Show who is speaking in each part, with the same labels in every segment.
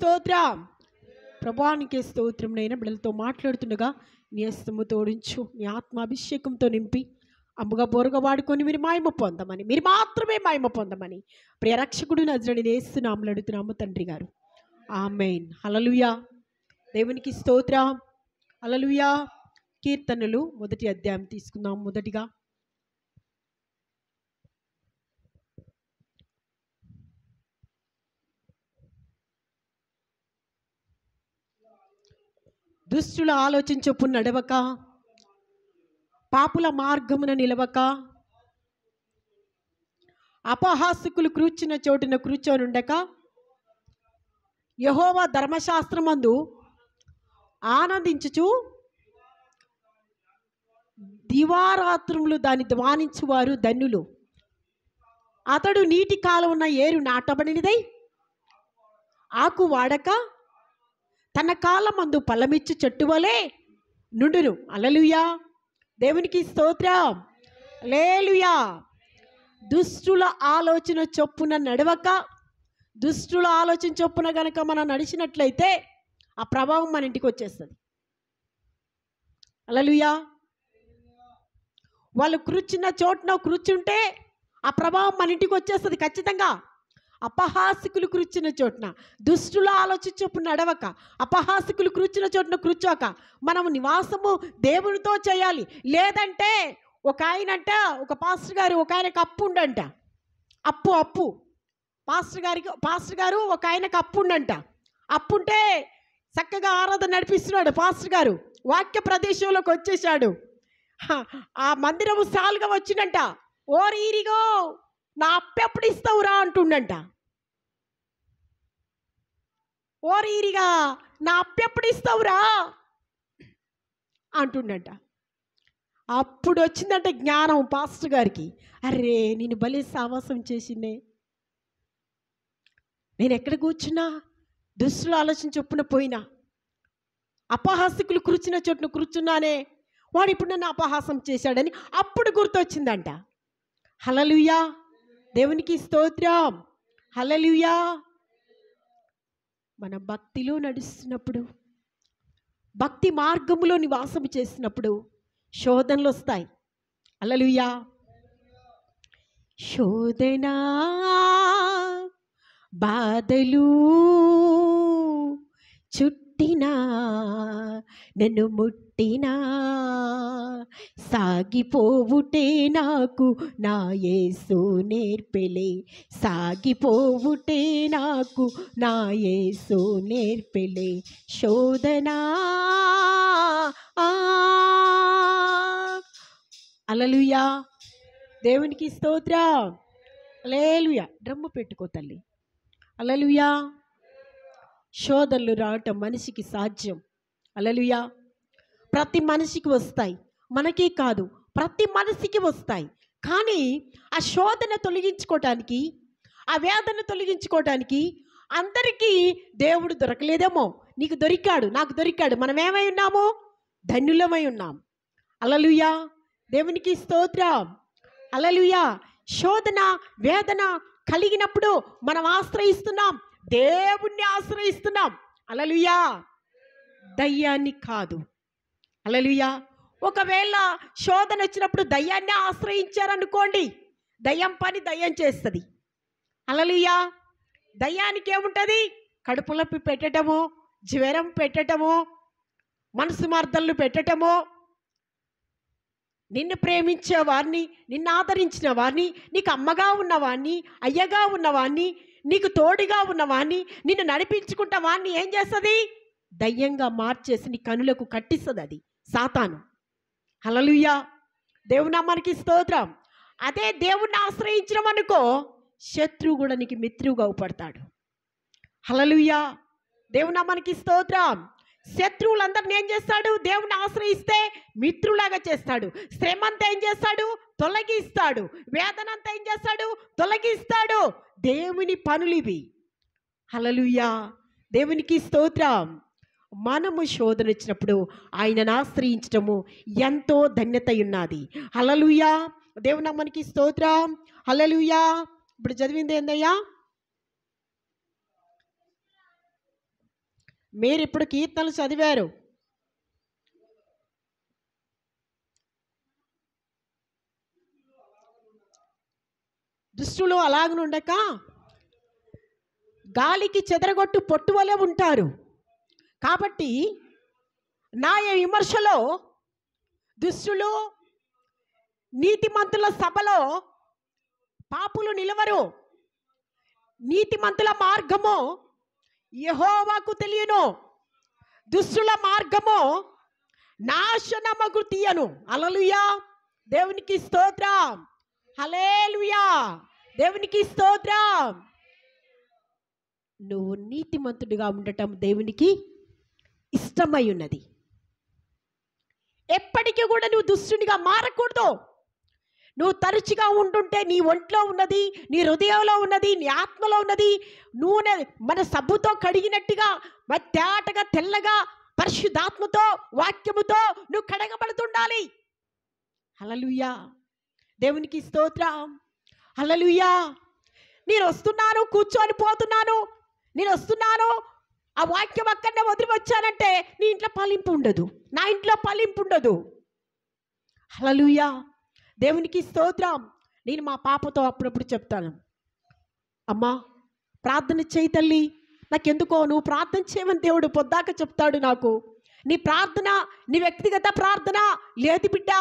Speaker 1: స్తోత్రం. ప్రభువానికి స్తోత్రం. నైనా బిడ్డలతో మాట్లాడుతుండగా నీ హస్తము తోడించు, నీ ఆత్మాభిషేకంతో నింపి అమ్ముగా బోరుగా వాడుకొని మీరు మహిమ పొందమని, మీరు మాత్రమే మహిమ పొందమని ప్రియ రక్షకుడు నజరేయుడైన యేసు నామములో అడుగుతున్నాము తండ్రి గారు. ఆమేన్. హల్లెలూయా. దేవునికి స్తోత్రం. హల్లెలూయా. కీర్తనలు 1వ అధ్యాయం తీసుకుందాం. మొదటిగా దుష్టుల ఆలోచన చొప్పున నడవక, పాపుల మార్గమున నిలవక, అపహాసకులు కూర్చున్న చోటున కూర్చొనుండక, యెహోవా ధర్మశాస్త్రమందు ఆనందించుచు దివారాత్రములు దాన్ని ధ్వానించువారు ధన్యులు. అతడు నీటి కాలమున ఏరు నాటబడినదై ఆకు వాడక తన కాలమందు ఫలమిచ్చు చెట్టు వలె నుండును. హల్లెలూయా. దేవునికి స్తోత్రం. హల్లెలూయా. దుష్టుల ఆలోచన చొప్పున నడవక, దుష్టుల ఆలోచన చొప్పున గనక మనం నడిచినట్లయితే ఆ ప్రభావం మన ఇంటికి వచ్చేస్తుంది. హల్లెలూయా. వాళ్ళు కూర్చున్న చోటున కూర్చుంటే ఆ ప్రభావం మన ఇంటికి వచ్చేస్తుంది ఖచ్చితంగా. అపహాసకులు కూర్చున్న చోటున, దుష్టుల ఆలోచన చొప్పున నడవక, అపహాసకులు కూర్చున్న చోటున కూర్చోక మనము నివాసము దేవునితో చేయాలి. లేదంటే ఒక పాస్టర్ గారు ఒక ఆయనకు అప్పు ఉండంట. అప్పు పాస్టర్ గారు ఒక ఆయనకు అప్పు ఉండంట. అప్పుంటే చక్కగా ఆరాధన నడిపిస్తున్నాడు పాస్టర్ గారు. వాక్య ప్రదేశంలోకి వచ్చేసాడు. ఆ మందిరము సాలుగా వచ్చిందంట. ఓరీరిగో నా అప్పెప్పుడు ఇస్తావురా అంటుండంట. ఓరీరిగా నా అప్పెప్పుడు ఇస్తావురా అంటుండంట. అప్పుడు వచ్చిందంట జ్ఞానం పాస్టర్ గారికి. అరే నేను భలే సావాసం చేసిందే, నేను ఎక్కడ కూర్చున్నా దుష్టుల ఆలోచన చొప్పున పోయినా, అపహాసకులు కూర్చున్న చోటున కూర్చున్నానే, వాడు ఇప్పుడు నన్ను అపహాసం చేశాడని అప్పుడు గుర్తొచ్చిందంట. హల్లెలూయా. దేవునికి స్తోత్రం. హల్లెలూయా. మన భక్తిలో నడుస్తున్నప్పుడు, భక్తి మార్గములో నివాసం చేసినప్పుడు శోధనలు వస్తాయి. హల్లెలూయా. శోధన, బాధలు చుట్టినా, నన్ను ముట్టినా, సాగిపోవుటే నాకు నా యేసు నేర్పెలే, సాగిపోవుటే నాకు నా యేసు నేర్పెలే. శోధనా. హల్లెలూయా. దేవునికి స్తోత్రం. హల్లెలూయా. డ్రమ్ము పెట్టుకో తల్లి. హల్లెలూయా. శోధనలు రావటం మనిషికి సాధ్యం. హల్లెలూయా. ప్రతి మనిషికి వస్తాయి, మనకే కాదు ప్రతి మనిషికి వస్తాయి. కానీ ఆ శోధన తొలగించుకోవటానికి, ఆ వేదన తొలగించుకోవటానికి అందరికీ దేవుడు దొరకలేదేమో. నీకు దొరికాడు, నాకు దొరికాడు. మనం ఏమై ఉన్నాము? ధన్యులమై ఉన్నాం. హల్లెలూయా. దేవునికి స్తోత్రం. హల్లెలూయా. శోధన, వేదన కలిగినప్పుడు మనం ఆశ్రయిస్తున్నాం, దేవుణ్ణి ఆశ్రయిస్తున్నాం. హల్లెలూయా. దయ్యాన్ని కాదు. హల్లెలూయా. ఒకవేళ శోధన వచ్చినప్పుడు దయ్యాన్ని ఆశ్రయించారనుకోండి, దయ్యం పని దయ్యం చేస్తుంది. హల్లెలూయా. దయ్యానికి ఏముంటుంది? కడుపు నొప్పి పెట్టటమో, జ్వరం పెట్టటమో, మనసు మార్దళ్ళు పెట్టటమో, నిన్ను ప్రేమించే వారిని, నిన్ను ఆదరించిన వారిని, నీకు అమ్మగా ఉన్నవాడిని, అయ్యగా ఉన్నవాడిని, నీకు తోడుగా ఉన్నవాడిని, నిన్ను నడిపించుకుంటా వాడిని ఏం చేస్తుంది? దయ్యంగా మార్చేసి నీ కనులకు కట్టిస్తుంది అది సాతాను. హల్లెలూయా. దేవుని నామానికి స్తోత్రం. అదే దేవుణ్ణి ఆశ్రయించడం అనుకో, శత్రువు కూడా నీకు మిత్రువుగా అవుపడతాడు. హల్లెలూయా. దేవుని నామానికి స్తోత్రం. శత్రువులందరిని ఏం చేస్తాడు? దేవుణ్ణి ఆశ్రయిస్తే మిత్రులాగా చేస్తాడు. శ్రమ అంతా ఏం చేస్తాడు? తొలగిస్తాడు. వేదన అంతా ఏం చేస్తాడు? తొలగిస్తాడు. దేవుని పనులు ఇవి. హల్లెలూయా. దేవునికి స్తోత్రం. మనము శోధన వచ్చినప్పుడు ఆయనను ఆశ్రయించటము ఎంతో ధన్యత ఉన్నది. హల్లెలూయా. దేవుని నామానికి స్తోత్రం. హల్లెలూయా. ఇప్పుడు చదివింది ఏందయ్యా? మీరు ఇప్పుడు కీర్తనలు చదివారు. దుష్టులు అలాగనుండక గాలికి చెదరగొట్టు పొట్టు వలె ఉంటారు. కాబట్టి న్యాయ విమర్శలో దుష్టులు, నీతిమంతుల సభలో పాపులు నిలవరు. నీతిమంతుల మార్గము యెహోవాకు తెలియను, దుష్టుల మార్గము నాశనమగు తీయను. హల్లెలూయా, దేవునికి స్తోత్రం. హల్లెలూయా, దేవునికి స్తోత్రం. నువ్వు నీతిమంతుడిగా ఉండటం దేవునికి ఇష్టమై ఉన్నది. ఎప్పటికీ కూడా నువ్వు దుష్టునిగా మారకూడదు. నువ్వు తరచుగా ఉంటుంటే నీ ఒంట్లో ఉన్నది, నీ హృదయంలో ఉన్నది, నీ ఆత్మలో ఉన్నది నూనె మన సబ్బుతో కడిగినట్టుగా తేటగా తెల్లగా పరిశుద్ధాత్మతో వాక్యముతో నువ్వు కడగబడుతుండాలి. హల్లెలూయా, దేవునికి స్తోత్రం. హల్లెలూయా. నేను వస్తున్నాను, కూర్చొని పోతున్నాను, నేను వస్తున్నాను, ఆ వాక్యం అక్కడనే వదిలి వచ్చానంటే నీ ఇంట్లో ఫలింపు ఉండదు, నా ఇంట్లో ఫలింపు ఉండదు. హల్లెలూయా, దేవునికి స్తోత్రం. నేను మా పాపతో అప్పుడప్పుడు చెప్తాను, అమ్మా ప్రార్థన చేయి తల్లి, నాకెందుకో నువ్వు ప్రార్థన చేయమని దేవుడు పొద్దాక చెప్తాడు నాకు. నీ ప్రార్థన, నీ వ్యక్తిగత ప్రార్థన లేదు బిడ్డ.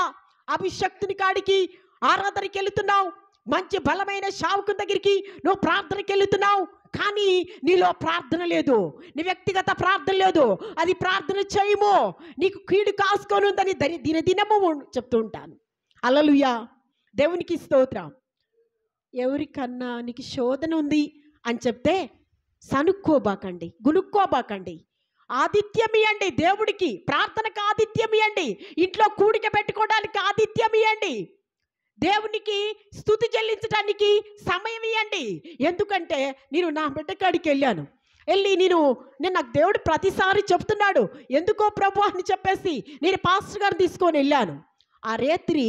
Speaker 1: అభిషక్తుని కాడికి ఆరాధనకి వెళుతున్నావు, మంచి బలమైన శావకుని దగ్గరికి నువ్వు ప్రార్థనకి వెళుతున్నావు, కానీ నీలో ప్రార్థన లేదు, నీ వ్యక్తిగత ప్రార్థన లేదు. అది ప్రార్థన చేయము, నీకు కీడు కాసుకొని ఉందని దినదినము చెప్తూ ఉంటాను. హల్లెలూయా, దేవునికి స్తోత్రం. ఎవరికన్నా నీకు శోధన ఉంది అని చెప్తే సనుక్కోబాకండి, గునుక్కోబాకండి. ఆతిథ్యం ఇవ్వండి దేవుడికి, ప్రార్థనకు ఆతిథ్యం ఇవ్వండి, ఇంట్లో కూడిక పెట్టుకోవడానికి ఆతిథ్యం ఇవ్వండి, దేవునికి స్తుతి చెల్లించడానికి సమయం ఇవ్వండి. ఎందుకంటే నేను నా బిడ్డ కాడికి వెళ్ళి నేను నాకు దేవుడు ప్రతిసారి చెప్తున్నాడు, ఎందుకో ప్రభు అని చెప్పేసి నేను పాస్టర్ గారిని తీసుకొని వెళ్ళాను. ఆ రాత్రి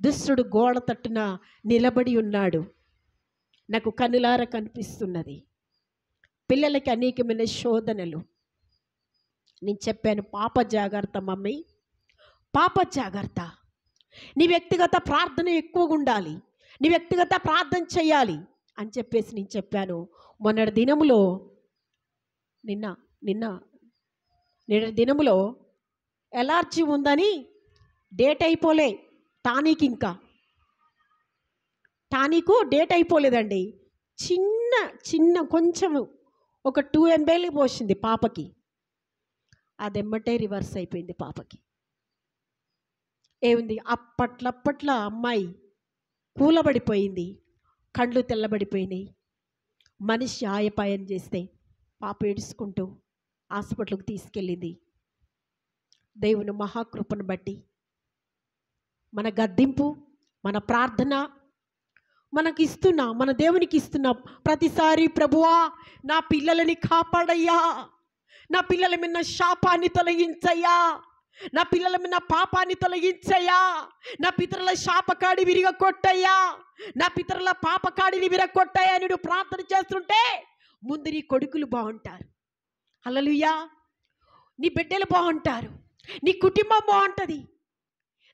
Speaker 1: దుష్టుడు గోడ తట్టున నిలబడి ఉన్నాడు, నాకు కన్నులారా కనిపిస్తున్నది. పిల్లలకి అనేకమైన శోధనలు. నేను చెప్పాను, పాప జాగ్రత్త మమ్మీ, పాప జాగ్రత్త. నీ వ్యక్తిగత ప్రార్థన ఎక్కువగా ఉండాలి, నీ వ్యక్తిగత ప్రార్థన చేయాలి అని చెప్పేసి నేను చెప్పాను. మొన్నటి దినములో ఎలర్జీ ఉందని డేట్ అయిపోలే, టానికు డేట్ అయిపోలేదండి. చిన్న కొంచెం ఒక 2 ml పోసింది పాపకి, అదెమ్మటే రివర్స్ అయిపోయింది పాపకి. ఏముంది, అప్పట్లప్పట్ల అమ్మాయి కూలబడిపోయింది, కళ్ళు తెల్లబడిపోయినాయి. మనిషి ఆయపాయం చేస్తే పాప ఏడుచుకుంటూ హాస్పిటల్కి తీసుకెళ్ళింది. దేవుని మహాకృపను బట్టి మన గద్దింపు, మన ప్రార్థన మనకి ఇస్తున్నా, మన దేవునికి ఇస్తున్నా ప్రతిసారి, ప్రభువా నా పిల్లలని కాపాడయ్యా, నా పిల్లల మీద శాపాన్ని తొలగించయ్యా, నా పిల్లల మీద పాపాన్ని తొలగించయ్యా, నా పితరుల శాపకాడి విరగొట్టయ్యా, నా పితరుల పాపకాడిని విరగొట్టయ్యా అని నువ్వు ప్రార్థన చేస్తుంటే ముందు నీ కొడుకులు బాగుంటారు. హల్లెలూయా, నీ బిడ్డలు బాగుంటారు, నీ కుటుంబం బాగుంటుంది,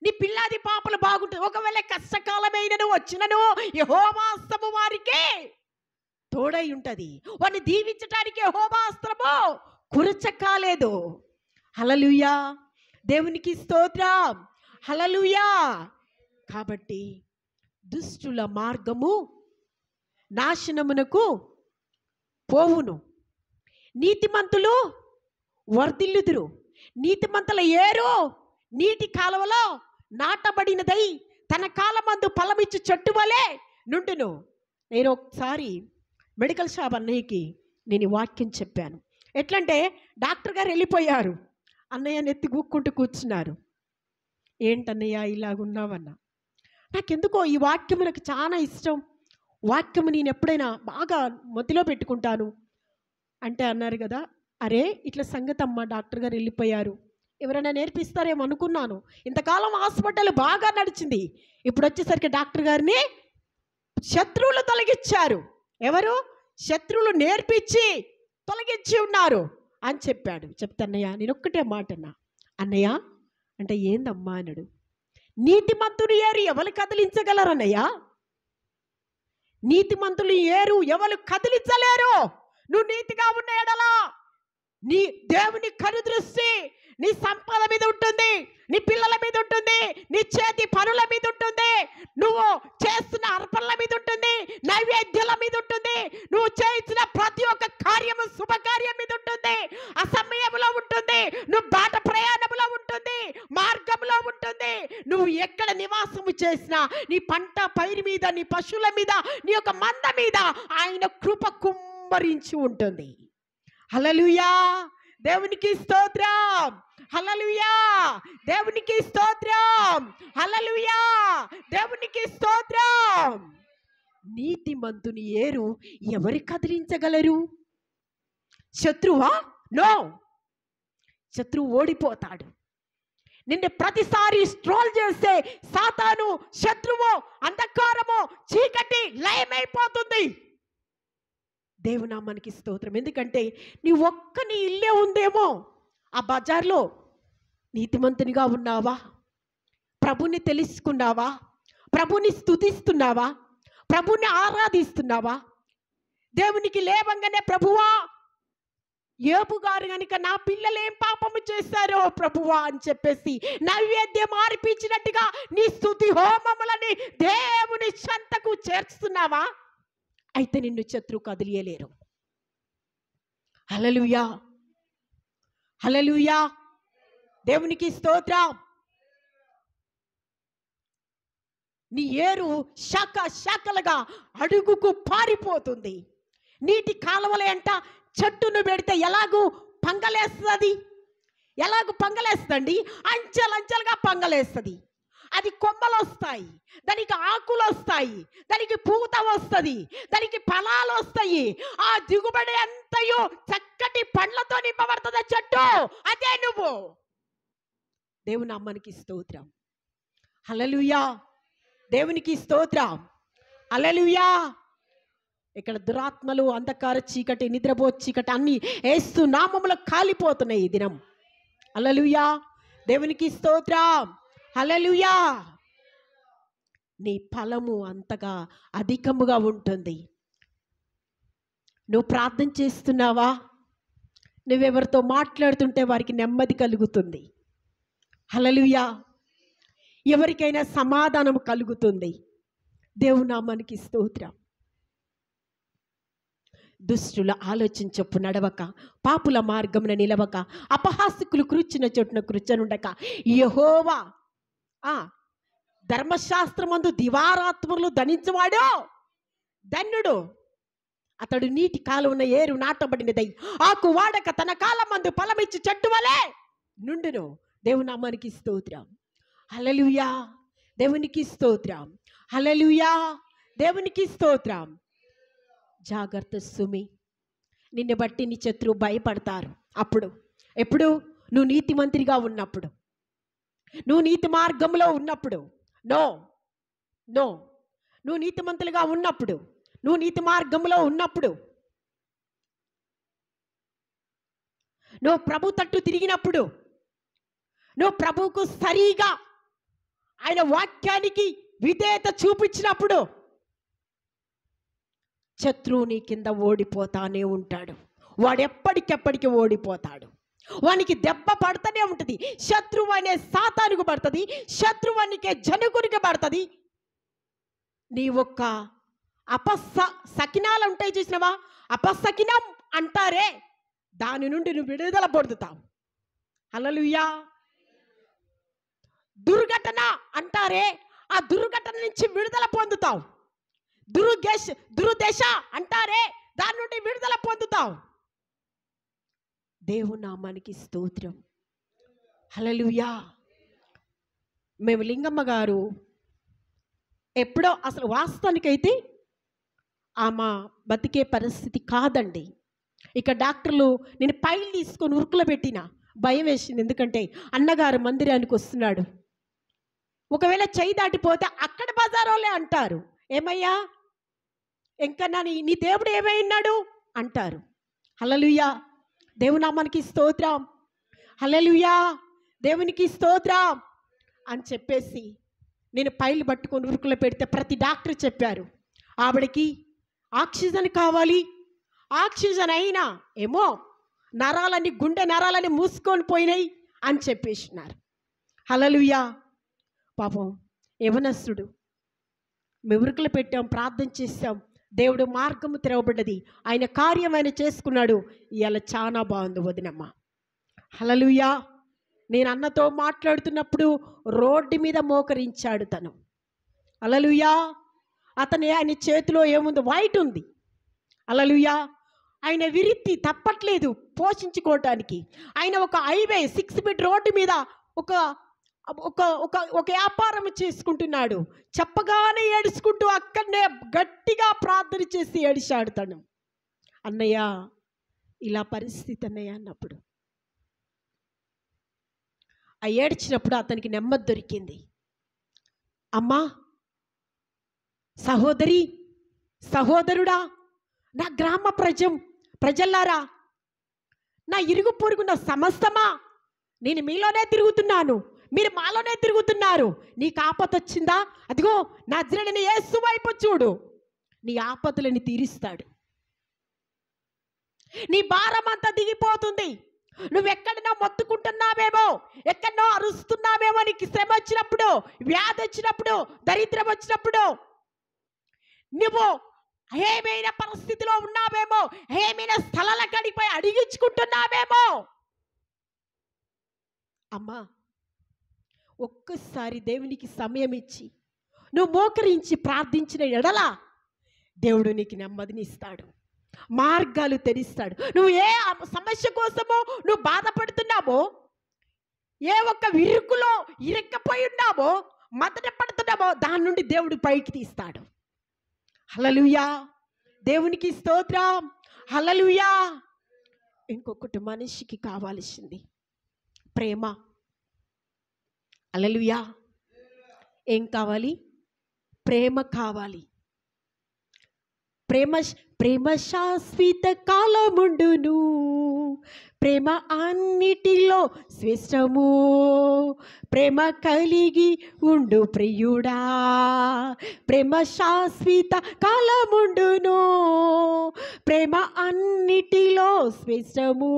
Speaker 1: నీ పిల్లాది పాపలు బాగుంటుంది. ఒకవేళ కష్టకాలమైనను వచ్చినను యెహోవా హస్తము వారికి తోడై ఉంటుంది, వారిని దీవించడానికి యెహోవా హస్తము కురచకాలేదు. హల్లెలూయా, దేవునికి స్తోత్రం. హల్లెలూయా. కాబట్టి దుష్టుల మార్గము నాశనమునకు పోవును, నీతిమంతులు వర్ధిల్లుదురు. నీతిమంతుల ఏరు నీటి కాలువలో నాటబడినదై తన కాలమందు ఫలమిచ్చు చెట్టు వలె నుండును. నేను ఒకసారి మెడికల్ షాప్ అన్నయ్యకి నేను వాక్యం చెప్పాను. ఎట్లంటే డాక్టర్ గారు వెళ్ళిపోయారు, అన్నయ్య నెత్తి గుక్కుంటూ కూర్చున్నారు. ఏంటన్నయ్య ఇలాగున్నావన్నా, నాకెందుకో ఈ వాక్యం నాకు చాలా ఇష్టం, వాక్యము నేను ఎప్పుడైనా బాగా మతిలో పెట్టుకుంటాను అంటే అన్నారు కదా, అరే ఇట్లా సంగతి అమ్మ, డాక్టర్ గారు వెళ్ళిపోయారు, ఎవరైనా నేర్పిస్తారేమో అనుకున్నాను. ఇంతకాలం హాస్పిటల్ బాగా నడిచింది, ఇప్పుడు వచ్చేసరికి డాక్టర్ గారిని శత్రువులు తొలగించారు. ఎవరు? శత్రువులు నేర్పించి తొలగించి ఉన్నారు. అని చెప్పాడు. చెప్తే అన్నయ్య నేను ఒక్కటే మాట అన్నా. అన్నయ్య అంటే ఏందమ్మా అన్నాడు. నీతిమంతుని ఏరు ఎవరు కదిలించగలరన్నయ్య? నీతిమంతులు ఏరు ఎవరు కదిలించలేరు. నువ్వు నీతిగా ఉన్న ఎడలా నీ దేవుని కనుదృష్టి నీ సంపద మీద ఉంటుంది, నీ పిల్లల మీద ఉంటుంది, నీ చేతి పనుల మీద ఉంటుంది, నువ్వు చేస్తున్న అర్పణల మీద ఉంటుంది, నైవేద్యాల మీద ఉంటుంది, నువ్వు చేయించిన ప్రతి ఒక్క కార్యము శుభకార్యం మీద ఉంటుంది, అసమయంలో ఉంటుంది, నువ్వు బాట ప్రయాణంలో ఉంటుంది, మార్గంలో ఉంటుంది, నువ్వు ఎక్కడ నివాసము చేసినా నీ పంట పైరు మీద, నీ పశువుల మీద, నీ యొక్క మంద మీద ఆయన కృప కుమ్మరించి ఉంటుంది. హల్లెలూయా, దేవునికి స్తోత్రం. హల్లెలూయా, దేవునికి స్తోత్రం. హల్లెలూయా, దేవునికి స్తోత్రం. నీతిమంతుని ఏరు ఎవరు కదిలించగలరు? శత్రువా? నో, శత్రువు ఓడిపోతాడు. నిన్ను ప్రతిసారి స్ట్రోల్ చేస్తే సాతాను, శత్రువు, అంధకారము, చీకటి లయమైపోతుంది. దేవునామానికి స్తోత్రం. ఎందుకంటే నీ ఇల్లే ఉందేమో ఆ బజార్లో. నీతిమంతునిగా ఉన్నావా? ప్రభుని తెలుసుకున్నావా? ప్రభుని స్తుతిస్తున్నావా? ప్రభుని ఆరాధిస్తున్నావా? దేవునికి లేవంగానే ప్రభువా, యోబు గారు కనుక నా పిల్లలు ఏం పాపము చేశారో ప్రభువా అని చెప్పేసి నైవేద్యం అర్పించినట్టుగా నీ స్తుతి హోమములని దేవుని చెంతకు చేర్చుతున్నావా? అయితే నిన్ను శత్రువు కదిలియలేరు. హల్లెలూయా, హల్లెలూయా, దేవునికి స్తోత్రం. నీ ఏరు శాఖ శాఖలుగా అడుగుకు పారిపోతుంది. నీటి కాలువలే అంట చెట్టును పెడితే ఎలాగూ పంగలేస్తుంది. ఎలాగూ పంగలేస్తుంది? అంచెలంచెలుగా పంగలేస్తుంది. అది కొమ్మలు వస్తాయి, దానికి ఆకులు వస్తాయి, దానికి పూత వస్తుంది, దానికి ఫలాలు వస్తాయి. ఆ దిగుబడి అంతయు చక్కటి పండ్లతో నింపబడుతుంది చెట్టు. అదే నువ్వు. దేవుని అమ్మనికి స్తోత్రం. హల్లెలూయా, దేవునికి స్తోత్రం. హల్లెలూయా. ఇక్కడ దురాత్మలు, అంధకార చీకటి, నిద్రపో చీకటి అన్ని యేసు నామములో కాలిపోతున్నాయి ఈ దినం. హల్లెలూయా, దేవునికి స్తోత్రం. హల్లెలూయా. నీ ఫలము అంతగా అధికముగా ఉంటుంది. నువ్వు ప్రార్థన చేస్తున్నావా? నువ్వెవరితో మాట్లాడుతుంటే వారికి నెమ్మది కలుగుతుంది. హల్లెలూయా. ఎవరికైనా సమాధానం కలుగుతుంది. దేవుని నామానికి స్తోత్రం. దుష్టుల ఆలోచన చొప్పు నడవక, పాపుల మార్గమున నిలవక, అపహాసకులు కూర్చున్న చోటున కూర్చొనుండక, యెహోవా ధర్మశాస్త్రమందు దివారాత్మలు ధనించువాడు ధన్యుడు. అతడు నీటి కాలువన ఏరు నాటబడినదై ఆకు వాడక తన కాలమందు ఫలమిచ్చి చెట్టు వలె నుండును. దేవుని నామానికి స్తోత్రం. హల్లెలూయా, దేవునికి స్తోత్రం. హల్లెలూయా, దేవునికి స్తోత్రం. జాగ్రత్త సుమి, నిన్ను బట్టి నీ శత్రువు భయపడతారు. అప్పుడు ఎప్పుడు? నువ్వు నీతిమంతుడిగా ఉన్నప్పుడు, నువ్వు నీతి మార్గంలో ఉన్నప్పుడు. నో నో, నువ్వు నీతిమంతులుగా ఉన్నప్పుడు, నువ్వు నీతి మార్గంలో ఉన్నప్పుడు, నువ్వు ప్రభు తట్టు తిరిగినప్పుడు, నువ్వు ప్రభువుకు సరిగా ఆయన వాక్యానికి విధేయత చూపించినప్పుడు శత్రువు నీ కింద ఓడిపోతానే ఉంటాడు. వాడు ఎప్పటికెప్పటికి ఓడిపోతాడు. వానికి దెబ్బ పడుతూనే ఉంటుంది. శత్రువు అనే సాతానుకు పడుతుంది, శత్రువు అనికే జనకునికి పడుతుంది. నీ ఒక్క సకినాలు ఉంటాయి చూసినవా? అపసకినం అంటారే, దాని నుండి నువ్వు విడుదల పొందుతావు. హల్లెలూయా. దుర్ఘటన అంటారే, ఆ దుర్ఘటన నుంచి విడుదల పొందుతావు. దురుదశ అంటారే, దాని నుండి విడుదల పొందుతావు. దేవుని నామానికి స్తోత్రం. హల్లెలూయా. మేము లింగమ్మ గారు ఎప్పుడో, అసలు వాస్తవానికైతే ఆమె బతికే పరిస్థితి కాదండి. ఇక డాక్టర్లు నేను పైలు తీసుకొని ఉరుకులో పెట్టిన భయం వేసింది. ఎందుకంటే అన్నగారు మందిరానికి వస్తున్నాడు, ఒకవేళ చెయ్యి దాటిపోతే అక్కడ బజారోలే అంటారు, ఏమయ్యా ఇంకా నీ దేవుడు ఏమైనాడు అంటారు. హల్లెలూయా. దేవుని నామానికి స్తోత్రం. హల్లెలూయా. దేవునికి స్తోత్రం అని చెప్పేసి నేను పైలు పట్టుకొని ఉరుకులో పెడితే ప్రతి డాక్టర్ చెప్పారు, ఆవిడకి ఆక్సిజన్ కావాలి. ఆక్సిజన్ అయినా ఏమో నరాలని, గుండె నరాలని మూసుకొని పోయినాయి అని చెప్పేసినారు. హల్లెలూయా. పాపం యవనస్తుడు, మేము ఉరుకులు పెట్టాం, ప్రార్థన చేశాం, దేవుడు మార్గము తెరవబడ్డది, ఆయన కార్యం ఆయన చేసుకున్నాడు. ఇవాళ చాలా బాగుంది వదినమ్మ. హల్లెలూయా. నేను అన్నతో మాట్లాడుతున్నప్పుడు రోడ్డు మీద మోకరించాడు తను. హల్లెలూయా. ఆయన చేతిలో ఏముంది? వైట్ ఉంది. హల్లెలూయా. ఆయన విరిత్తి తప్పట్లేదు పోషించుకోవటానికి. ఆయన ఒక హైవే 6 ఫీట్ రోడ్డు మీద ఒక ఒక ఒక ఒక వ్యాపారం చేసుకుంటున్నాడు. చెప్పగానే ఏడుచుకుంటూ అక్కడనే గట్టిగా ప్రార్థన చేసి ఏడిచాడు తను. అన్నయ్య ఇలా పరిస్థితి అన్నయ్య అన్నప్పుడు, ఆ ఏడ్చినప్పుడు అతనికి నెమ్మది దొరికింది. అమ్మా, సహోదరి, సహోదరుడా, నా గ్రామ ప్రజల్లారా, నా ఇరుగు పొరుగున్న సమస్తమా, నేను మీలోనే తిరుగుతున్నాను, మీరు మాలోనే తిరుగుతున్నారు. నీకు ఆపద వచ్చిందా? అదిగో నజరేయుడైన యేసు వైపు చూడు, నీ ఆపదలని తీరుస్తాడు. నీ భారం అంతా దిగిపోతుంది. నువ్వెక్కడనో మొత్తుకుంటున్నావేమో, ఎక్కడనో అరుస్తున్నావేమో, నీకు శ్రమ వచ్చినప్పుడు, వ్యాధి వచ్చినప్పుడు, దరిద్రం వచ్చినప్పుడు, నువ్వు ఏమైనా పరిస్థితిలో ఉన్నావేమో, ఏమైనా స్థలాల కడిపోయి అడిగించుకుంటున్నావేమో. అమ్మా, ఒక్కసారి దేవునికి సమయం ఇచ్చి నువ్వు మోకరించి ప్రార్థించిన ఎడల దేవుడు నీకు నెమ్మదినిస్తాడు, మార్గాలు తెరిస్తాడు. నువ్వు ఏ సమస్య కోసమో నువ్వు బాధపడుతున్నావో, ఏ ఒక్క విరుకులో ఇరక్కపోయి ఉన్నావో, మదన పడుతున్నావో, దాని నుండి దేవుడు పైకి తీస్తాడు. హల్లెలూయా. దేవునికి స్తోత్రం. హల్లెలూయా. ఇంకొకటి మనిషికి కావాల్సింది ప్రేమ. హల్లెలూయా. ఏం కావాలి? ప్రేమ కావాలి. ప్రేమ శాశ్వత కాలముండును, ప్రేమ అన్నిటిలో శ్రేష్టము, ప్రేమ కలిగి ఉండు ప్రియుడా, ప్రేమ శాశ్వత కాలముండును, ప్రేమ అన్నిటిలో శ్రేష్టము,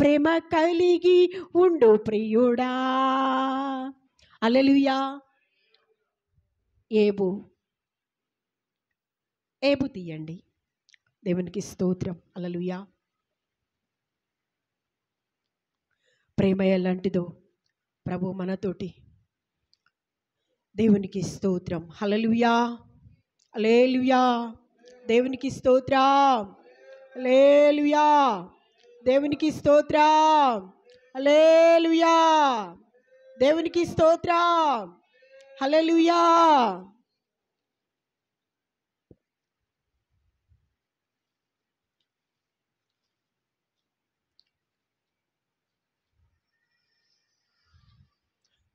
Speaker 1: ప్రేమ కలిగి ఉండు ప్రియుడా. హల్లెలూయా. ఏబు తీయండి. దేవునికి స్తోత్రం. హల్లెలూయా. ప్రేమ ఎలాంటిదో ప్రభు మనతోటి. దేవునికి స్తోత్రం. హల్లెలూయా. హల్లెలూయా. దేవునికి స్తోత్రం. హల్లెలూయా. దేవునికి స్తోత్రం. హల్లెలూయా. దేవునికి స్తోత్రం. హల్లెలూయా.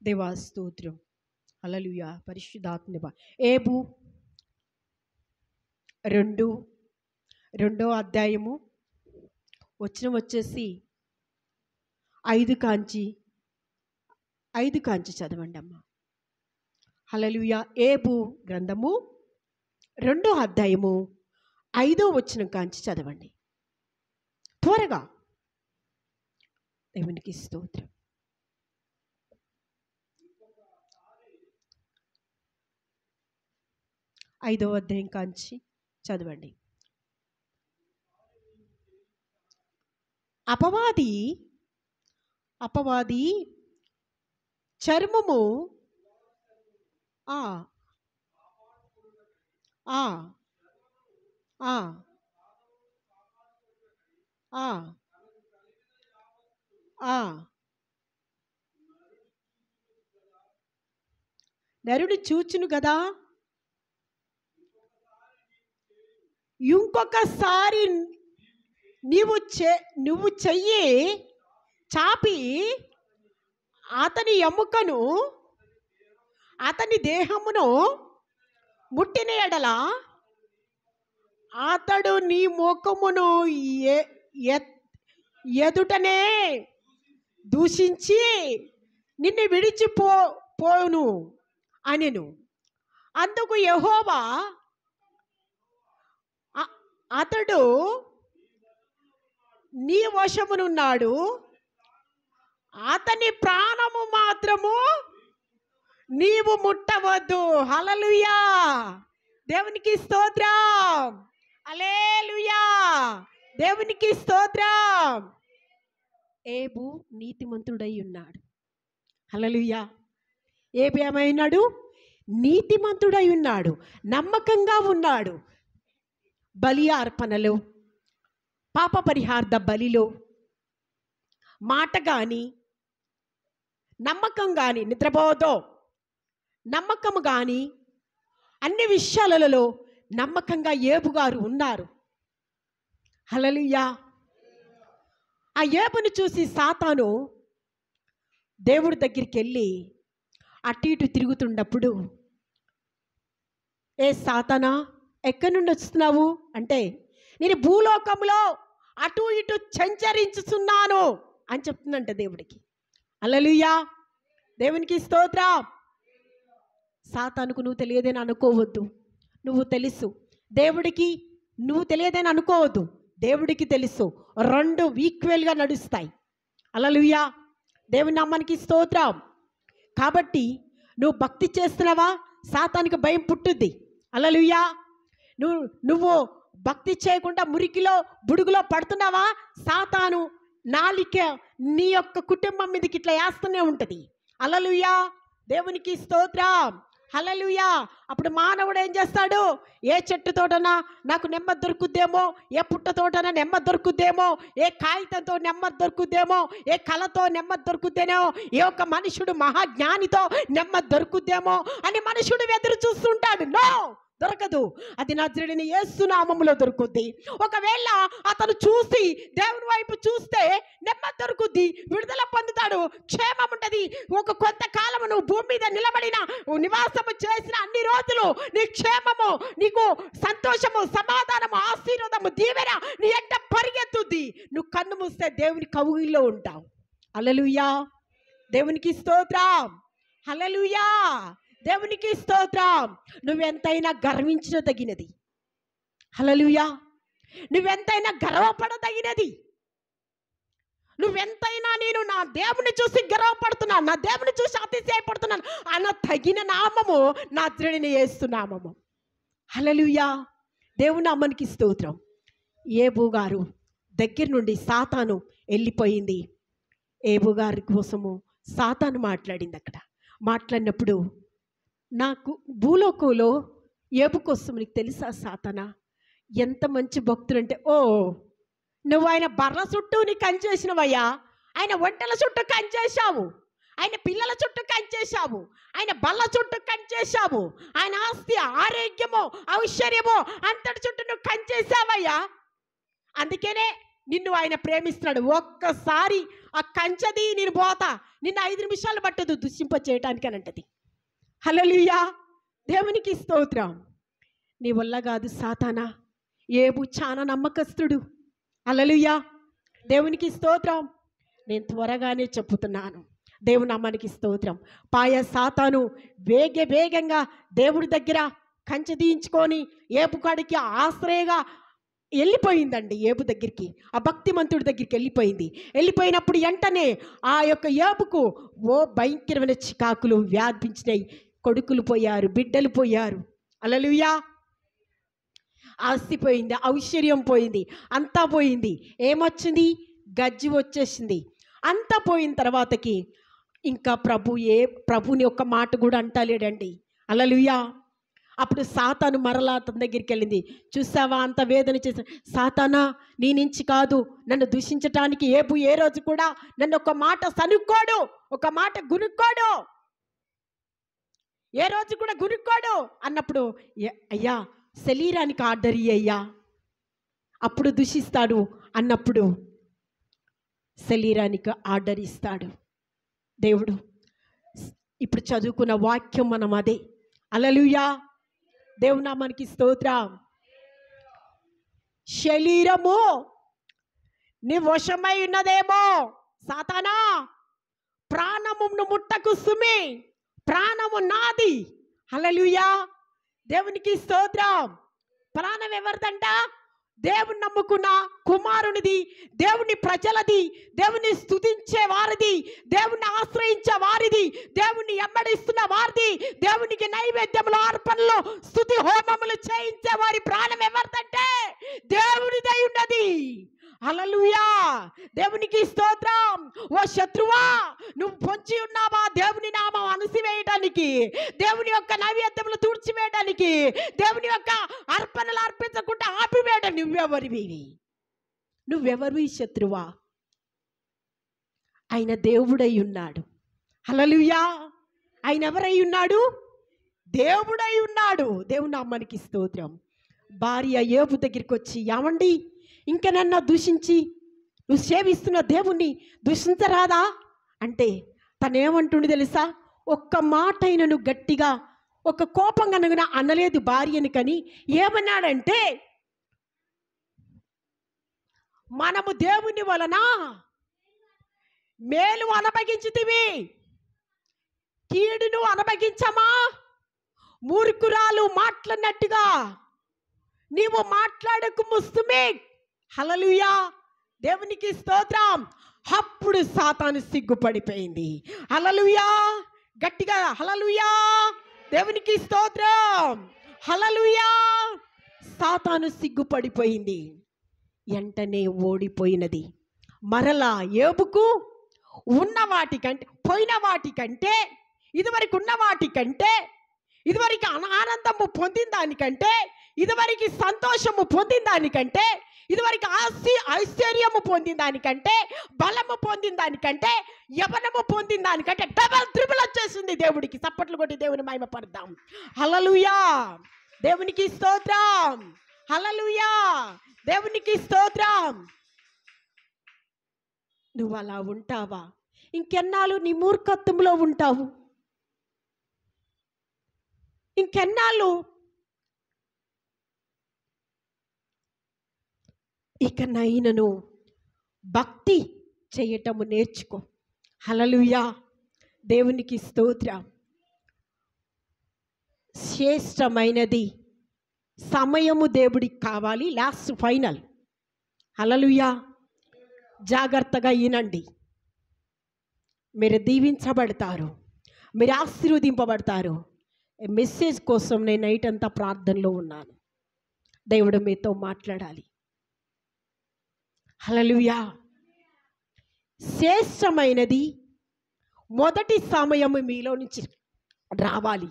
Speaker 1: దేవా స్తోత్రం. హల్లెలూయా. పరిశుద్ధాత్మ. ఏబు 2వ అధ్యాయము వచనం వచ్చేసి 5 కాంచి చదవండి అమ్మా. హల్లెలూయా. ఏబు గ్రంథము 2వ అధ్యాయము 5వ వచనం కాంచి చదవండి త్వరగా. దేవునికి స్తోత్రం. 5వ అధ్యాయం కాంచి చదవండి. అపవాది చర్మము ఆ ఆ ఆ ఆ ఆ నరుడు చూచును కదా, ఇంకొకసారి నువ్వు చెయ్యి చాపి అతని ఎముకను, అతని దేహమును ముట్టిన ఎడల అతడు నీ ముఖమును ఎదుటనే దూషించి నిన్ను పోను అనెను. అందుకు యెహోవా అతడు నీ వశమునున్నాడు, అతని ప్రాణము మాత్రము నీవు ముట్టవద్దు. హల్లెలూయా, దేవునికి స్తోత్రం, హల్లెలూయా, దేవునికి స్తోత్రం. ఏబు నీతిమంతుడై ఉన్నాడు. హల్లెలూయా. ఏబు ఏమైనాడు? నీతిమంతుడై ఉన్నాడు, నమ్మకంగా ఉన్నాడు. బలి అర్పణలో, పాప పరిహార్థ బలిలో మాట కానీ, నమ్మకం కానీ, నిద్రపోదో నమ్మకం కానీ, అన్ని విషయాలలో నమ్మకంగా ఏబు గారు ఉన్నారు. హల్లెలూయా. ఆ ఏబును చూసి సాతాను దేవుడి దగ్గరికి వెళ్ళి అటు ఇటు తిరుగుతున్నప్పుడు, ఏ సాతానా, ఎక్కడి నుండి వస్తున్నావు అంటే, నేను భూలోకంలో అటు ఇటు సంచరించుతున్నాను అని చెప్తుందంట దేవుడికి. హల్లెలూయా, దేవునికి స్తోత్రం. సాతానుకు నువ్వు తెలియదని అనుకోవద్దు, నువ్వు తెలుసు. దేవుడికి నువ్వు తెలియదని అనుకోవద్దు, దేవుడికి తెలుసు. రెండు ఈక్వల్గా నడుస్తాయి. హల్లెలూయా, దేవుని నామానికి స్తోత్రం. కాబట్టి నువ్వు భక్తి చేస్తున్నావా, సాతానికి భయం పుట్టుద్ది. హల్లెలూయా. నువ్వు భక్తి చేయకుండా మురికిలో బుడుగులో పడుతున్నావా, సాతాను నాలిక నీ యొక్క కుటుంబం మీదకి ఇట్లా వేస్తూనే ఉంటుంది. హల్లెలూయా, దేవునికి స్తోత్రం, హల్లెలూయా. అప్పుడు మానవుడు ఏం చేస్తాడు? ఏ చెట్టు తోటనా నాకు నెమ్మది దొరుకుద్దేమో, ఏ పుట్ట తోటనా నెమ్మది దొరుకుద్దేమో, ఏ కాగితంతో నెమ్మది దొరుకుద్దేమో, ఏ కళతో నెమ్మది దొరుకుద్దేమో, ఏ ఒక్క మనుషుడు మహాజ్ఞానితో నెమ్మది దొరుకుద్దేమో అని మనుషుడు ఎదురు చూస్తుంటాడు. నో, దొరకదు. అది నజరేయుడైన యేసు నామములో దొరుకుద్ది. ఒకవేళ అతను చూసి దేవుని వైపు చూస్తే నెమ్మది దొరుకుద్ది, విడుదల పొందుతాడు, క్షేమం ఉంటుంది. ఒక కొంతకాలము నువ్వు భూమి మీద నిలబడిన, నివాసము చేసిన అన్ని రోజులు నీ క్షేమము, నీకు సంతోషము, సమాధానము, ఆశీర్వాదము, దీవెన నీ ఎంట పరిగెత్తుద్ది. నువ్వు కన్ను మూస్తే దేవుని కౌగిల్లో ఉంటావు. హల్లెలూయా, దేవునికి స్తోత్రం, హల్లెలూయా, దేవునికి స్తోత్రం. నువ్వెంతైనా గర్వించదగినది. హల్లెలూయా, నువ్వెంతైనా గర్వపడదగినది. నువ్వెంతైనా నేను నా దేవుని చూసి గర్వపడుతున్నాను, నా దేవుని చూసి అతిశయపడుతున్నాను అన్న తగిన నామము నజరేయుడైన యేసు నామము. హల్లెలూయా, దేవుని నామానికి స్తోత్రం. ఏబు గారు దగ్గర నుండి సాతాను వెళ్ళిపోయింది. ఏబు గారి కోసము సాతాను మాట్లాడింది. అక్కడ మాట్లాడినప్పుడు, నాకు భూలోకంలో ఏబు కోసం నీకు తెలుసా సాతానా ఎంత మంచి భక్తుడు అంటే, ఓ నువ్వు ఆయన బర్ర చుట్టూ నీ కంచేసినవయ్యా, ఆయన ఒంటెల చుట్టూ కంచేశావు, ఆయన పిల్లల చుట్టూ కంచేశావు, ఆయన బల్ల చుట్టూ కంచేశావు, ఆయన ఆస్తి, ఆరోగ్యము, ఐశ్వర్యము అంతటి చుట్టూ నువ్వు కంచేశావయ్యా. అందుకనే నిన్ను ఆయన ప్రేమిస్తున్నాడు. ఒక్కసారి ఆ కంచెది నేను పోతా, నిన్ను 5 నిమిషాలు పట్టదు దుష్టింప చేయటానికి అని అంటది. హల్లెలూయా, దేవునికి స్తోత్రం. నీ వల్ల కాదు సాతానా, ఏబు చాలా నమ్మకస్తుడు. హల్లెలూయా, దేవునికి స్తోత్రం. నేను త్వరగానే చెప్పుతున్నాను, దేవుని నామానికి స్తోత్రం. సాతాను వేగంగా దేవుడి దగ్గర కంచె తీయించుకొని ఏబు కాడికి ఆశ్రయగా వెళ్ళిపోయిందండి. ఏబు దగ్గరికి, ఆ భక్తిమంతుడి దగ్గరికి వెళ్ళిపోయినప్పుడు వెంటనే ఆ యొక్క ఏబుకు భయంకరమైన చికాకులు వ్యాపించినాయి. కొడుకులు పోయారు, బిడ్డలు పోయారు. హల్లెలూయా, ఆస్తి పోయింది, ఐశ్వర్యం పోయింది, అంతా పోయింది. ఏమొచ్చింది? గజ్జి వచ్చేసింది. అంతా పోయిన తర్వాతకి ఇంకా ప్రభుని ఒక్క మాట కూడా అంటలేడండి. హల్లెలూయా. అప్పుడు సాతాను మరలా అతని దగ్గరికి వెళ్ళింది. చూసావా అంత వేదన చేసా, సాతానా నీ నుంచి కాదు నన్ను దూషించటానికి ఏబు ఏ రోజు కూడా నన్ను ఒక మాట సనుక్కోడు, ఒక మాట గునుక్కోడు, ఏ రోజు కూడా గునుక్కోడు అన్నప్పుడు, అయ్యా శరీరానికి ఆర్డర్ అయ్యా అప్పుడు దూషిస్తాడు అన్నప్పుడు శరీరానికి ఆర్డర్ ఇస్తాడు దేవుడు. ఇప్పుడు చదువుకున్న వాక్యం మనం అదే. హల్లెలూయా, దేవుని నామానికి స్తోత్రం. శరీరము నీ వశమై ఉన్నదేమో. సాతానా, ప్రాణమును ముట్టకు సుమి, ప్రాణము నాది. హల్లెలూయా, దేవునికి స్తోత్రం. ప్రాణం ఎవరిదంట? దేవుని నమ్ముకున్న కుమారునిది, దేవుని ప్రజలది, దేవుని స్తుతించే వారిది, దేవుని ఆశ్రయించే వారిది, దేవుని ఎమ్మడిస్తున్న వారిది, దేవునికి నైవేద్యములు, అర్పణలు, స్తుతి హోమములు చేయించే వారి ప్రాణం ఎవరిదంటే దేవునిదై ఉన్నది. హల్లెలూయా, దేవునికి స్తోత్రం. ఓ శత్రువా, నువ్వు పొంచి ఉన్నావా దేవుని నామం అణసివేయడానికి, దేవుని యొక్క నైవేద్యములు తుడిచివేయడానికి, దేవుని యొక్క అర్పణలు అర్పించకుండా ఆపివేయడం? నువ్వెవరివి శత్రువా? ఆయన దేవుడై ఉన్నాడు. హల్లెలూయా, ఆయన ఎవరై ఉన్నాడు? దేవుడై ఉన్నాడు. దేవుని నామానికి స్తోత్రం. భార్య యోబు దగ్గరికి వచ్చి, ఏమండి ఇంకనన్నా దూషించి నువ్వు సేవిస్తున్న దేవుణ్ణి దూషించరాదా అంటే తనేమంటుండి తెలుసా? ఒక్క మాట అయినను గట్టిగా ఒక కోపంగా అనలేదు భార్యని. కానీ ఏమన్నాడంటే, మనము దేవుని వలన మేలు అనుభవించితివి, కీడును అనుభవించమా? మూర్ఖురాలు మాట్లాడినట్టుగా నీవు మాట్లాడకు ముస్తుమే. హల్లెలూయా, దేవునికి స్తోత్రం. అప్పుడు సాతాను సిగ్గుపడిపోయింది. హల్లెలూయా, గట్టిగా హల్లెలూయా, దేవునికి స్తోత్రం. హల్లెలూయా, సాతాను సిగ్గుపడిపోయింది. వెంటనే ఓడిపోయినది. మరలా యోబుకు ఉన్న వాటికంటే, పోయిన వాటికంటే, ఇదివరకు ఉన్న వాటికంటే, ఇదివరకు ఆనందము పొందిన దానికంటే, ఇదివరకు సంతోషము పొందిన దానికంటే, ఇదివరకు ఐశ్వర్యము పొందిన దానికంటే, బలము పొందిన దానికంటే, యవనము పొందిన దానికంటే డబల్ త్రిబుల్ వచ్చేసింది. దేవుడికి చప్పట్లు కొట్టి దేవుని మహిమపడదాం. హల్లెలూయా, దేవునికి స్తోత్రం. హల్లెలూయా, దేవునికి స్తోత్రం. నువ్వు అలా ఉంటావా? ఇంకెన్నాళ్ళు నీ మూర్ఖత్వంలో ఉంటావు? ఇంకెన్నాళ్ళు? ఇకనైనను భక్తి చేయటము నేర్చుకో. హల్లెలూయా, దేవునికి స్తోత్రం. శ్రేష్టమైనది సమయము దేవుడికి కావాలి. Last final. హల్లెలూయా, జాగ్రత్తగా వినండి. మీరు దీవించబడతారు, మీరు ఆశీర్వదింపబడతారు. మెసేజ్ కోసం నేను నైట్ అంతా ప్రార్థనలో ఉన్నాను. దేవుడు మీతో మాట్లాడాలి. హల్లెలూయా, శ్రేష్టమైనది మొదటి సమయము మీలో నుంచి రావాలి.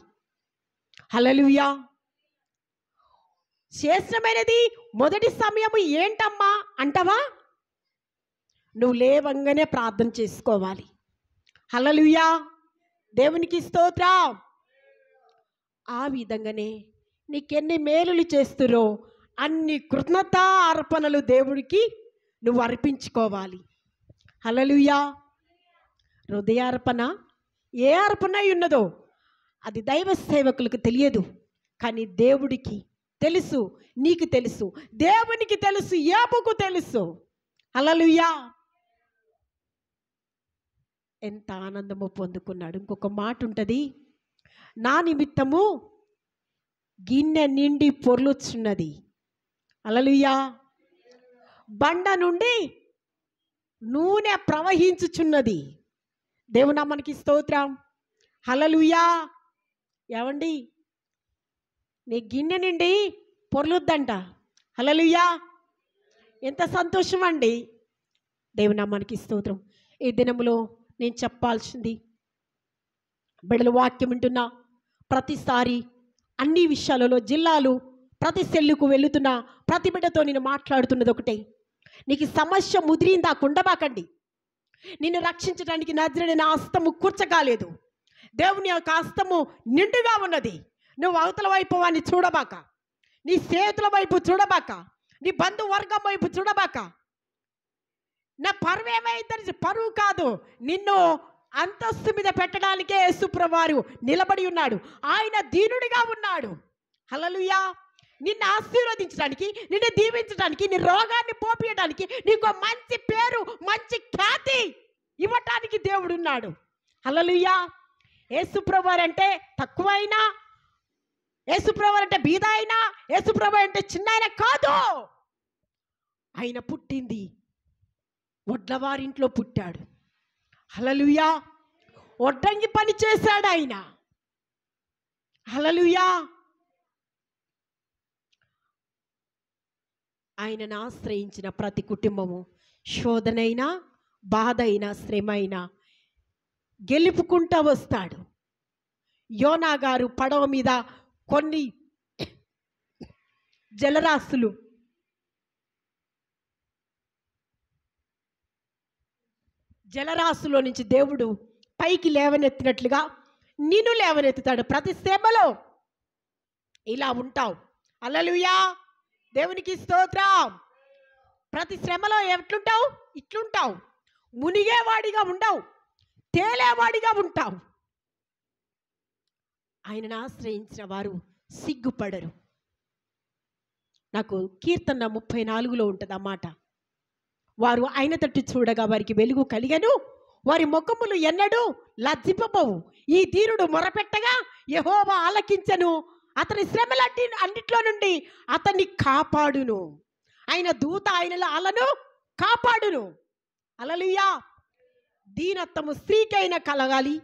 Speaker 1: హల్లెలూయా, శ్రేష్టమైనది మొదటి సమయము ఏంటమ్మా అంటావా? నువ్వు లేవంగానే ప్రార్థన చేసుకోవాలి. హల్లెలూయా, దేవునికి స్తోత్రం. ఆ విధంగానే నీకెన్ని మేలులు చేస్తురో అన్ని కృతజ్ఞతా అర్పణలు దేవుడికి నువ్వు అర్పించుకోవాలి. హల్లెలూయా, హృదయార్పణ ఏ అర్పణ ఉన్నదో అది దైవ సేవకులకు తెలియదు, కానీ దేవుడికి తెలుసు, నీకు తెలుసు, దేవునికి తెలుసు, యోబుకు తెలుసు. హల్లెలూయా, ఎంత ఆనందము పొందుకున్నాడు. ఇంకొక మాట ఉంటుంది, నా నిమిత్తము గిన్నె నిండి పొర్లుచున్నది. హల్లెలూయా, బండ నుండి నూనె ప్రవహించుచున్నది. దేవుని నామానికి స్తోత్రం. హల్లెలూయా, ఏమండి నీ గిన్నె నిండి పొర్లుద్దంట. హల్లెలూయా, ఎంత సంతోషం అండి. దేవుని నామానికి స్తోత్రం. ఈ దినములో నేను చెప్పాల్సింది, బిడ్డలు వాక్యం వింటున్నా ప్రతిసారి అన్ని విషయాలలో జిల్లాలు ప్రతి సెల్లుకు వెళుతున్న ప్రతి బిడ్డతో నేను మాట్లాడుతున్నది ఒకటే, నీకు సమస్య ముదిరిందా కుండబాకండి. నిన్ను రక్షించడానికి నజరేయుని హస్తము కూర్చకాలేదు. దేవుని యొక్క హస్తము నిండుగా ఉన్నది. నువ్వు అవతల వైపు వాడిని చూడబాక, నీ స్నేహితుల వైపు చూడబాక, నీ బంధువర్గం వైపు చూడబాక. నా పరువు ఏమైతే పరువు కాదు, నిన్ను అంతస్తు మీద పెట్టడానికే యేసుప్రభువారు నిలబడి ఉన్నాడు. ఆయన దీనుడిగా ఉన్నాడు. హల్లెలూయా, నిన్ను ఆశీర్వదించడానికి, నిన్ను దీవించడానికి, నీ రోగాన్ని పోపీయడానికి, నీకు మంచి పేరు, మంచి ఖ్యాతి ఇవ్వటానికి దేవుడు ఉన్నాడు. హల్లెలూయా. యేసుప్రభువారు అంటే తక్కువైనా, యేసుప్రభువారు అంటే బీద అయినా, యేసుప్రభు అంటే చిన్న అయినా కాదు. ఆయన పుట్టింది వడ్లవారింట్లో పుట్టాడు. హల్లెలూయా. వడ్రంగి పని చేశాడు ఆయన. హల్లెలూయా. ఆయనను ఆశ్రయించిన ప్రతి కుటుంబము శోధనైనా, బాధ అయినా, శ్రమ అయినా గెలుపుకుంటూ వస్తాడు. యోనా గారు పడవ మీద కొన్ని జలరాశులో నుంచి దేవుడు పైకి లేవనెత్తినట్లుగా నిన్ను లేవనెత్తుతాడు. ప్రతి శ్రమలో ఇలా ఉంటావు. హల్లెలూయా. దేవునికి స్తోత్రం. ప్రతి శ్రమలో ఎట్లుంటావు? ఇట్లుంటావు. మునిగేవాడిగా ఉండవు, తేలేవాడిగా ఉంటావు. ఆయనను ఆశ్రయించిన వారు సిగ్గుపడరు. నాకు కీర్తన 34లో ఉంటుంది అన్నమాట. వారు ఆయన తట్టు చూడగా వారికి వెలుగు కలిగెను, వారి ముఖములు ఎన్నడూ లజ్జింపబోవు. ఈ దీనుడు మొరపెట్టగా యెహోవా ఆలకించెను, అతని శ్రమలన్నీ అన్నిట్లో నుండి అతన్ని కాపాడును. ఆయన దూత ఆయనలో అలను కాపాడును. హల్లెలూయా. దీనత్వము స్త్రీకైనా కలగాలి,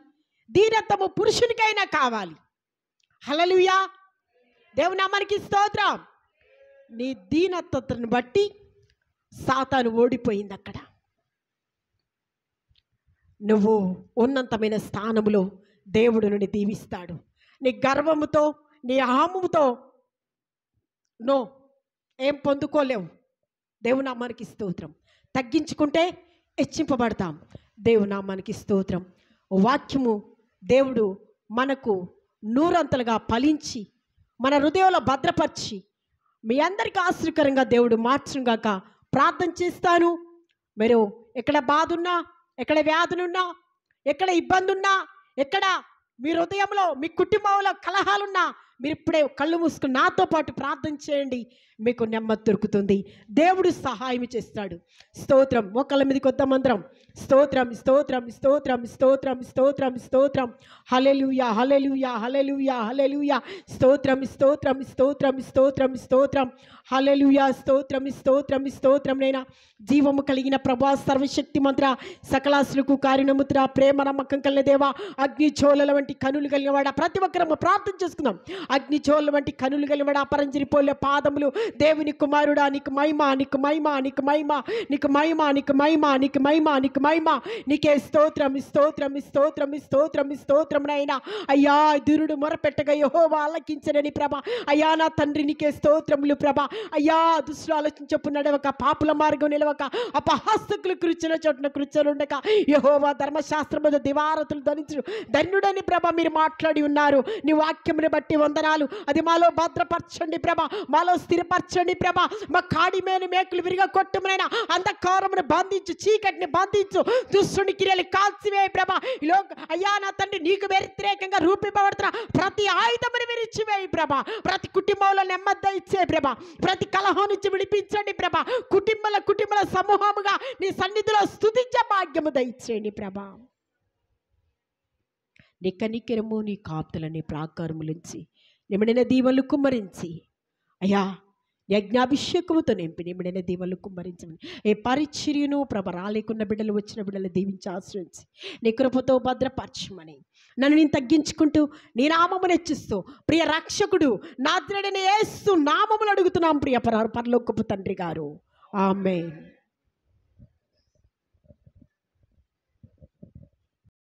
Speaker 1: దీనత్వము పురుషునికైనా కావాలి. హల్లెలూయా. దేవుని నామానికి స్తోత్రం. నీ దీనత్వతను బట్టి సాతాను ఓడిపోయింది. అక్కడ నువ్వు ఉన్నతమైన స్థానములో దేవుడు నిన్ను దీవిస్తాడు. నీ గర్వముతో, నీ అహముతో ఏం పొందుకోలేవు. దేవుని నామానికి స్తోత్రం. తగ్గించుకుంటే హెచ్చింపబడతాం. దేవుని నామానికి స్తోత్రం. వాక్యము దేవుడు మనకు నూరంతలుగా ఫలించి మన హృదయంలో భద్రపరిచి మీ అందరికీ ఆశ్చర్యకరంగా దేవుడు మార్చుగాక ప్రార్థన చేస్తాను. మీరు ఎక్కడ బాధ ఉన్నా, ఎక్కడ వ్యాధులున్నా, ఎక్కడ ఇబ్బంది ఉన్నా, ఎక్కడ మీ హృదయంలో, మీ కుటుంబంలో కలహాలున్నా, మీరు ఇప్పుడే కళ్ళు మూసుకుని నాతో పాటు ప్రార్థన చేయండి. మీకు నెమ్మది దొరుకుతుంది. దేవుడు సహాయం చేస్తాడు. స్తోత్రం. మోకాళ్ళ మీదకి వద్దాం అందరం. స్తోత్రం, స్తోత్రం, స్తోత్రం, స్తోత్రం, స్తోత్రం, స్తోత్రం. హల్లెలూయా, హల్లెలూయా, హల్లెలూయా, హల్లెలూయా. స్తోత్రం, స్తోత్రం, స్తోత్రం, స్తోత్రం, స్తోత్రం. హల్లెలూయా. స్తోత్రం, స్తోత్రం, స్తోత్రం. నైనా జీవము కలిగిన ప్రభా, సర్వశక్తి మంత్ర, సకలాసులకు కారణముద్ర, ప్రేమ నమ్మకం కలిగిన దేవా, అగ్ని జ్వాలల వంటి కనులు కలిగినవాడ, ప్రతి ఒక్కరము ప్రార్థన చేసుకుందాం. అగ్ని జ్వాలల వంటి కనులు కలిగినవాడ, అపరంజిరిపోలే పాదములు, దేవుని కుమారుడా, నీకు మహిమ, నీకు మహిమ, నీకు మహిమ, నీకు మహిమ, నీకు మహిమ, నీకు మహిమ, నీకు మహిమ. నీకే స్తోత్రం, స్తోత్రం, స్తోత్రం, స్తోత్రం, స్తోత్రం. నైనా అయ్యా, దురుడు మొరపెట్టగా యెహోవా ఆలకించనని ప్రభ. అయ్యా నా తండ్రి, నీకే స్తోత్రములు ప్రభ. అయ్యా, దుష్టులు ఆలోచించపు నడవక, పాపుల మార్గం నిలవక, అపహాసకులు కూర్చున్న చోటున కూర్చొనుండక, యెహోవా ధర్మశాస్త్రములో దివారతులు ధరించు ధన్యుడని ప్రభ మీరు మాట్లాడి ఉన్నారు. నీ వాక్యముని బట్టి వందనాలు. అది మాలో భద్రపరచండి ప్రభ, మాలో స్థిరపరచండి ప్రభ. మా కాడిమేని మేకులు విరిగా కొట్టుమునైనా అంధకారమును బంధించు, చీకటిని బంధించు, దుష్టుని క్రియలు కాల్చివే ప్రభ. అయ్యా నా తండ్రి, నీకు వ్యతిరేకంగా రూపింపబడుతున్న ప్రతి ఆయుధమును విరిచివేయి ప్రభ. ప్రతి కుటుంబంలో నెమ్మది ఇచ్చే ప్రభ. ప్రతి కలహం నుంచి విడిపించండి ప్రభ. కుటుంబాల సమూహముగా నీ సన్నిధిలో స్తుతించే భాగ్యము దయచేయండి ప్రభ. నీ కనికరము, నీ కాపుదల, నీ ప్రాకారములించి నిమిడిన దీవెనలు కుమ్మరించి, అయ్యా యజ్ఞాభిషేకముతో నింపి నిమిడిన దీవెనలు కుమ్మరించమని, ఏ పరిచర్యను ప్రభ రాలేకున్న బిడ్డలు, వచ్చిన బిడ్డలు దీవించి ఆశ్రయించి నీ కృపతో భద్రపరచమని, నన్ను నేను తగ్గించుకుంటూ నీ నామమును హెచ్చిస్తూ ప్రియ రక్షకుడు నాజరేయుడైన యేసు నామములు అడుగుతున్నాం ప్రియ పరలోకపు తండ్రి గారు. ఆమేన్.